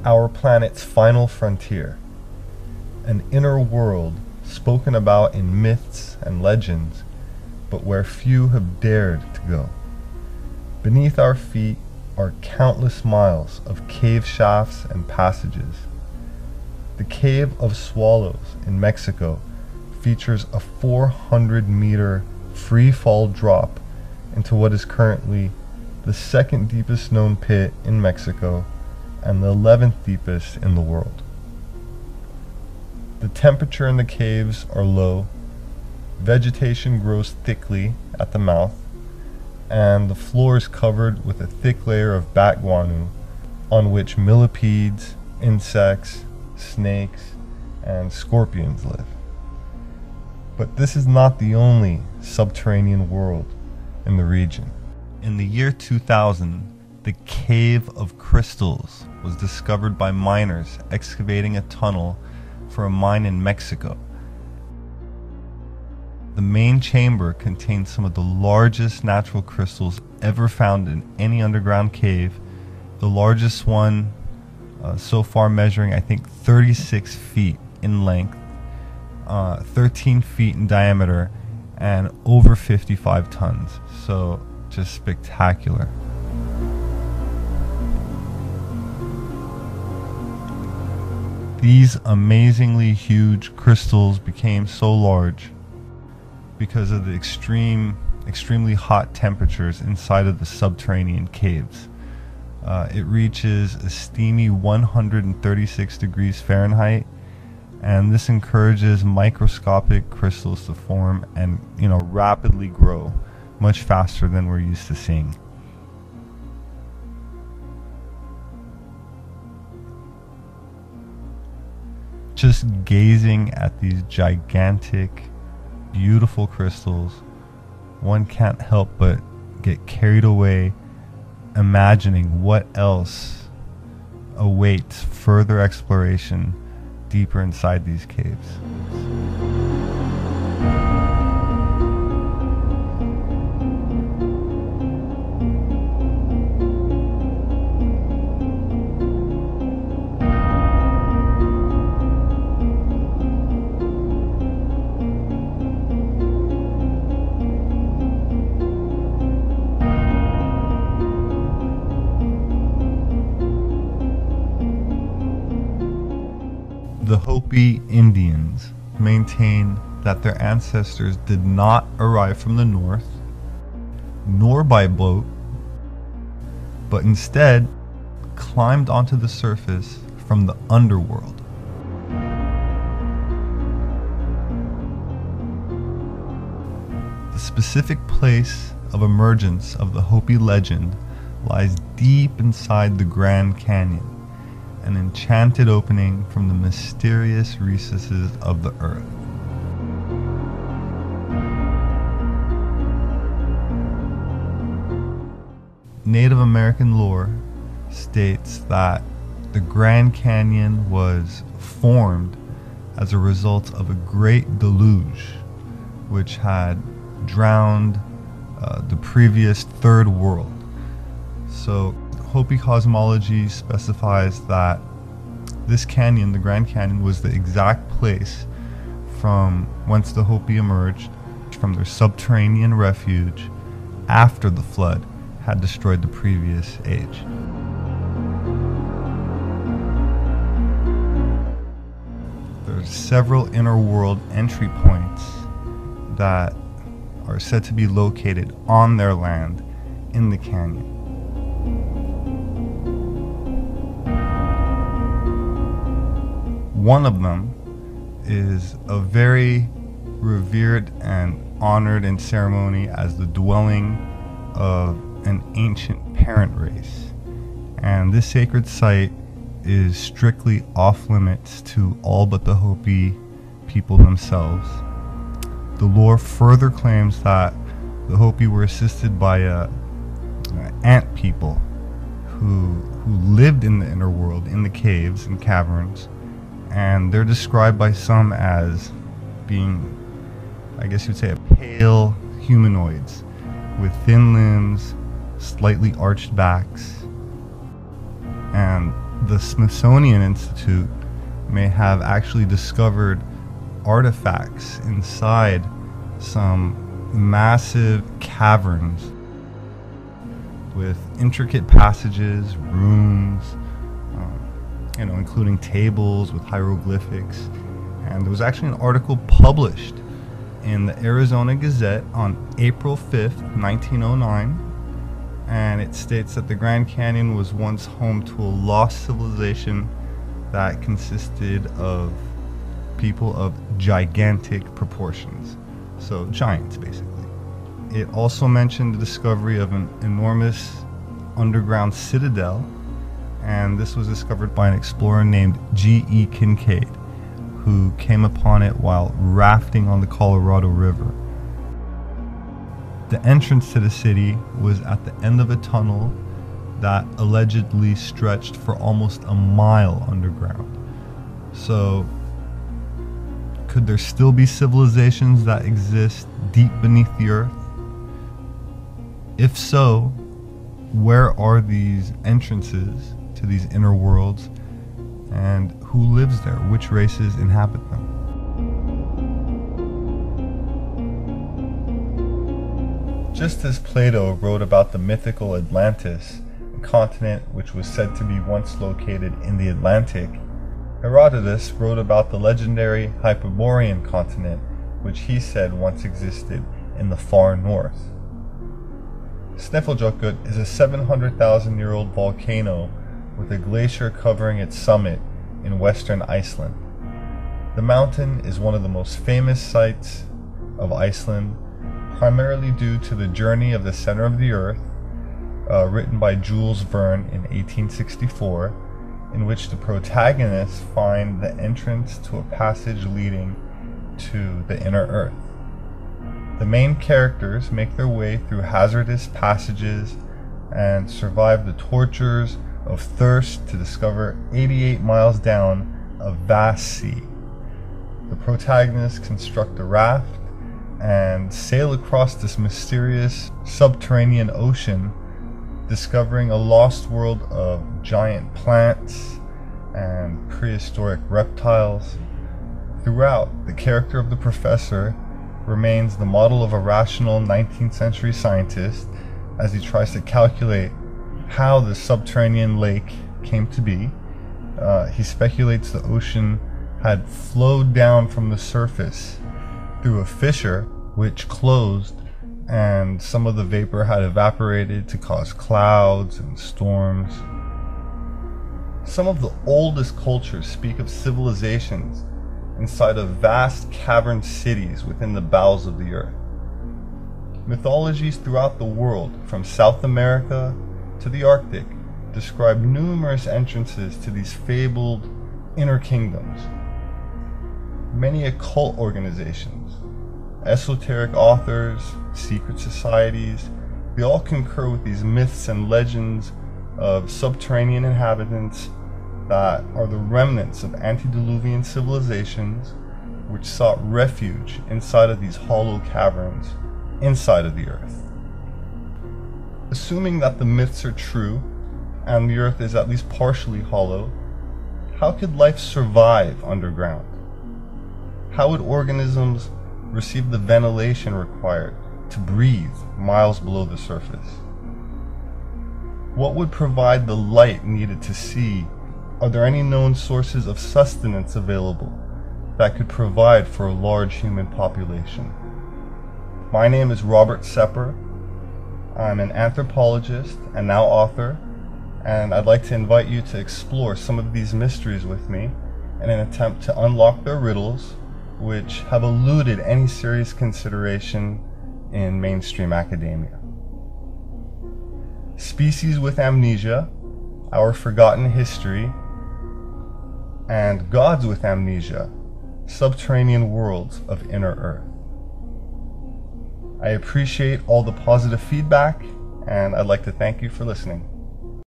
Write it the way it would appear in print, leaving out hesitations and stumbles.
our planet's final frontier, an inner world spoken about in myths and legends, but where few have dared to go. Beneath our feet are countless miles of cave shafts and passages. The Cave of Swallows in Mexico features a 400-meter free-fall drop into what is currently the second deepest known pit in Mexico and the 11th deepest in the world. The temperature in the caves are low, vegetation grows thickly at the mouth, and the floor is covered with a thick layer of bat guano on which millipedes, insects, snakes, and scorpions live. But this is not the only subterranean world in the region. In the year 2000, the Cave of Crystals was discovered by miners excavating a tunnel for a mine in Mexico. The main chamber contains some of the largest natural crystals ever found in any underground cave, the largest one so far measuring, I think, 36 feet in length, 13 feet in diameter, and over 55 tons. So just spectacular. These amazingly huge crystals became so large because of the extremely hot temperatures inside of the subterranean caves. It reaches a steamy 136 degrees Fahrenheit, and this encourages microscopic crystals to form and, rapidly grow much faster than we're used to seeing. Just gazing at these gigantic, beautiful crystals, one can't help but get carried away imagining what else awaits further exploration deeper inside these caves. The Hopi Indians maintain that their ancestors did not arrive from the north, nor by boat, but instead climbed onto the surface from the underworld. The specific place of emergence of the Hopi legend lies deep inside the Grand Canyon, an enchanted opening from the mysterious recesses of the earth. Native American lore states that the Grand Canyon was formed as a result of a great deluge which had drowned the previous third world. So Hopi cosmology specifies that this canyon, the Grand Canyon, was the exact place from whence the Hopi emerged from their subterranean refuge after the flood had destroyed the previous age. There's several inner world entry points that are said to be located on their land in the canyon. One of them is a very revered and honored in ceremony as the dwelling of an ancient parent race. And this sacred site is strictly off limits to all but the Hopi people themselves. The lore further claims that the Hopi were assisted by ant people who lived in the inner world, in the caves and caverns, and they're described by some as being, I guess you'd say, a pale humanoids with thin limbs, slightly arched backs, and the Smithsonian Institute may have actually discovered artifacts inside some massive caverns with intricate passages, rooms, including tables with hieroglyphics. And there was actually an article published in the Arizona Gazette on April 5th, 1909, and it states that the Grand Canyon was once home to a lost civilization that consisted of people of gigantic proportions. So giants, basically. It also mentioned the discovery of an enormous underground citadel, and this was discovered by an explorer named G.E. Kincaid, who came upon it while rafting on the Colorado River. The entrance to the city was at the end of a tunnel that allegedly stretched for almost a mile underground. So, could there still be civilizations that exist deep beneath the earth? If so, where are these entrances to these inner worlds, and who lives there? Which races inhabit them? Just as Plato wrote about the mythical Atlantis, a continent which was said to be once located in the Atlantic, Herodotus wrote about the legendary Hyperborean continent, which he said once existed in the far north. Snæfellsjökull is a 700,000-year-old volcano with a glacier covering its summit in western Iceland. The mountain is one of the most famous sights of Iceland, primarily due to the Journey of the Center of the Earth, written by Jules Verne in 1864, in which the protagonists find the entrance to a passage leading to the inner Earth. The main characters make their way through hazardous passages and survive the tortures of thirst to discover 88 miles down a vast sea. The protagonists construct a raft and sail across this mysterious subterranean ocean, discovering a lost world of giant plants and prehistoric reptiles. Throughout, the character of the professor remains the model of a rational 19th century scientist as he tries to calculate how the subterranean lake came to be. He speculates the ocean had flowed down from the surface through a fissure which closed, and some of the vapor had evaporated to cause clouds and storms. Some of the oldest cultures speak of civilizations inside of vast cavern cities within the bowels of the earth. Mythologies throughout the world, from South America to the Arctic, describe numerous entrances to these fabled inner kingdoms. Many occult organizations, esoteric authors, secret societies, they all concur with these myths and legends of subterranean inhabitants that are the remnants of antediluvian civilizations which sought refuge inside of these hollow caverns inside of the earth. Assuming that the myths are true and the earth is at least partially hollow, how could life survive underground? How would organisms receive the ventilation required to breathe miles below the surface? What would provide the light needed to see? Are there any known sources of sustenance available that could provide for a large human population? My name is Robert Sepehr. I'm an anthropologist and now author, and I'd like to invite you to explore some of these mysteries with me in an attempt to unlock their riddles, which have eluded any serious consideration in mainstream academia. Species with Amnesia, Our Forgotten History, and Gods with Amnesia, Subterranean Worlds of Inner Earth. I appreciate all the positive feedback, and I'd like to thank you for listening.